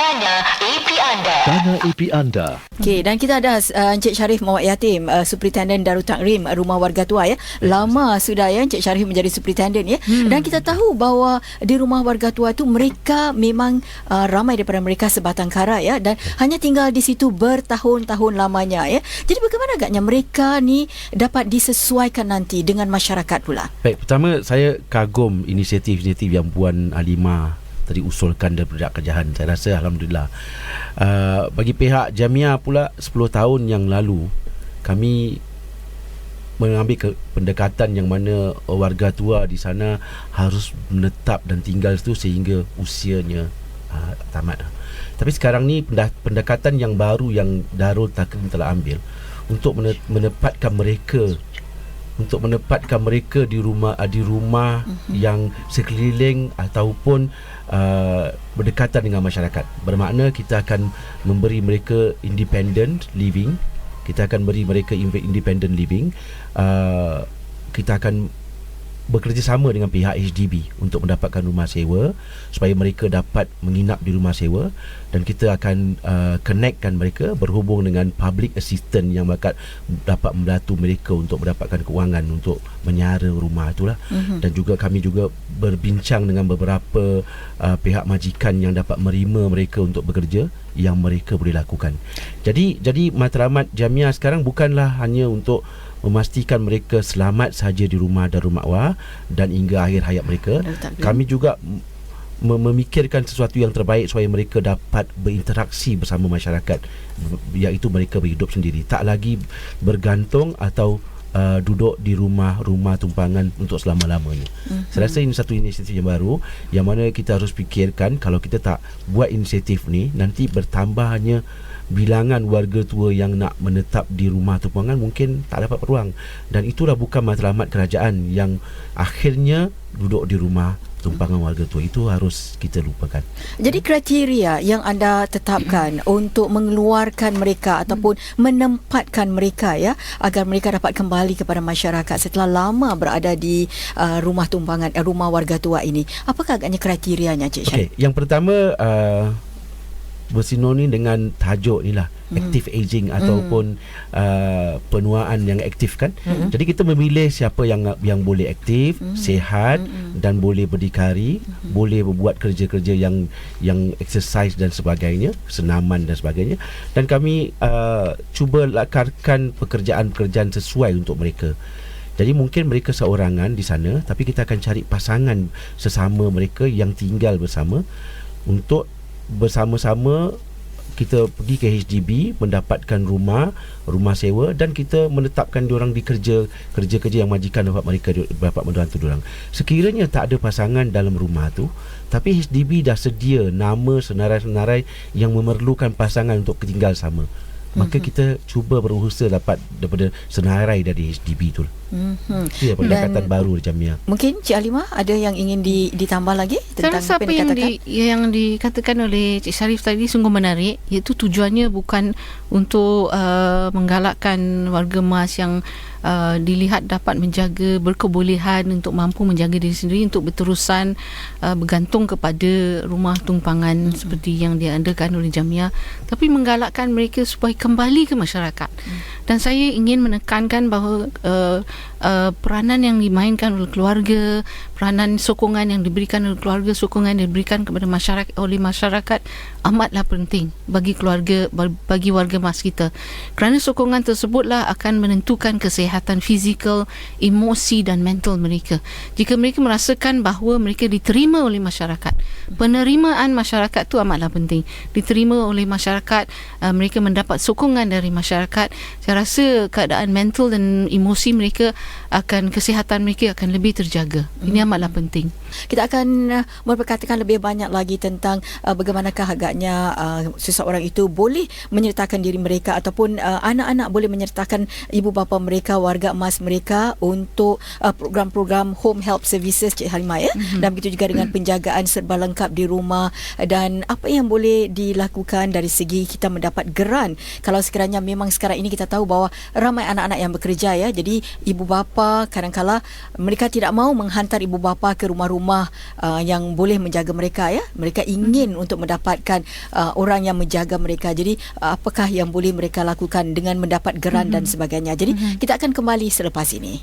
Tanya AP anda. Tanya AP anda. Okey, dan kita ada Encik Sharif Muhammad Yatim, Superintendent Darul Takrim Rumah Warga Tua ya. Lama sudah ya Encik Sharif menjadi Superintendent ya. Dan kita tahu bahawa di Rumah Warga Tua tu mereka memang ramai daripada mereka sebatang kara ya, dan hanya tinggal di situ bertahun-tahun lamanya ya. Jadi bagaimana agaknya mereka ni dapat disesuaikan nanti dengan masyarakat pula? Baik, pertama saya kagum inisiatif-inisiatif yang Puan Halimah tadi usulkan daripada kerajaan. Saya rasa alhamdulillah. Bagi pihak Jamia pula 10 tahun yang lalu kami mengambil pendekatan yang mana warga tua di sana harus menetap dan tinggal situ sehingga usianya tamat. Tapi sekarang ni pendekatan yang baru yang Darul Takrim telah ambil untuk menempatkan mereka di rumah yang sekeliling ataupun berdekatan dengan masyarakat. Bermakna kita akan memberi mereka independent living. Kita akan beri mereka independent living. Kita akan bekerjasama dengan pihak HDB untuk mendapatkan rumah sewa supaya mereka dapat menginap di rumah sewa, dan kita akan connectkan mereka berhubung dengan public assistant yang dapat membantu mereka untuk mendapatkan kewangan untuk menyara rumah itulah. Dan juga kami juga berbincang dengan beberapa pihak majikan yang dapat menerima mereka untuk bekerja yang mereka boleh lakukan. Jadi matlamat Jamia sekarang bukanlah hanya untuk memastikan mereka selamat sahaja di rumah Darul Ma'wah dan hingga akhir hayat mereka. Kami juga memikirkan sesuatu yang terbaik supaya mereka dapat berinteraksi bersama masyarakat, iaitu mereka berhidup sendiri, tak lagi bergantung atau duduk di rumah tumpangan untuk selama-lamanya. Saya rasa ini satu inisiatif yang baru yang mana kita harus fikirkan. Kalau kita tak buat inisiatif ni, nanti bertambahnya bilangan warga tua yang nak menetap di rumah tumpangan mungkin tak dapat peluang, dan itulah bukan matlamat kerajaan yang akhirnya duduk di rumah tumpangan warga tua. Itu harus kita lupakan. Jadi kriteria yang anda tetapkan untuk mengeluarkan mereka ataupun menempatkan mereka ya, agar mereka dapat kembali kepada masyarakat setelah lama berada di rumah tumpangan, rumah warga tua ini, apakah agaknya kriterianya, Cik Syed? Okey, yang pertama bersinonim dengan tajuk ni lah, active aging ataupun penuaan yang aktif kan. Jadi kita memilih siapa yang boleh aktif, sihat dan boleh berdikari, boleh berbuat kerja-kerja yang exercise dan sebagainya, senaman dan sebagainya, dan kami cuba lakarkan pekerjaan-pekerjaan sesuai untuk mereka. Jadi mungkin mereka seorangan di sana, tapi kita akan cari pasangan sesama mereka yang tinggal bersama untuk bersama-sama kita pergi ke HDB mendapatkan rumah sewa, dan kita menetapkan diorang di kerja yang majikan dapat membantu diorang. Sekiranya tak ada pasangan dalam rumah tu, tapi HDB dah sedia nama senarai-senarai yang memerlukan pasangan untuk tinggal sama, maka kita cuba berusaha dapat daripada senarai dari HDB tu. Itu pendekatan baru di Jamia. Mungkin Cik Halimah ada yang ingin ditambah lagi tentang apa yang dikatakan oleh Cik Sharif tadi sungguh menarik, iaitu tujuannya bukan untuk menggalakkan warga mas yang dilihat dapat menjaga berkebolehan untuk mampu menjaga diri sendiri untuk berterusan bergantung kepada rumah tumpangan seperti yang diadakan oleh Jamia, tapi menggalakkan mereka supaya kembali ke masyarakat. Dan saya ingin menekankan bahawa peranan yang dimainkan oleh keluarga, peranan sokongan yang diberikan oleh keluarga, sokongan yang diberikan kepada masyarakat oleh masyarakat amatlah penting bagi keluarga, bagi warga mas kita, kerana sokongan tersebutlah akan menentukan kesihatan fizikal, emosi dan mental mereka. Jika mereka merasakan bahawa mereka diterima oleh masyarakat, penerimaan masyarakat tu amatlah penting, diterima oleh masyarakat, mereka mendapat sokongan dari masyarakat, saya rasa keadaan mental dan emosi mereka kesihatan mereka akan lebih terjaga. Ini amatlah penting. Kita akan berperkatakan lebih banyak lagi tentang bagaimanakah agaknya seseorang itu boleh menyertakan diri mereka ataupun anak-anak boleh menyertakan ibu bapa mereka, warga emas mereka untuk program-program home help services, Cik Halimah ya. Dan begitu juga dengan penjagaan serba lengkap di rumah, dan apa yang boleh dilakukan dari segi kita mendapat geran kalau sekiranya memang sekarang ini kita tahu bahawa ramai anak-anak yang bekerja ya. Jadi ibu bapa bapa kadang-kala mereka tidak mahu menghantar ibu bapa ke rumah-rumah yang boleh menjaga mereka, ya. Mereka ingin untuk mendapatkan orang yang menjaga mereka. Jadi apakah yang boleh mereka lakukan dengan mendapat geran dan sebagainya. Jadi kita akan kembali selepas ini.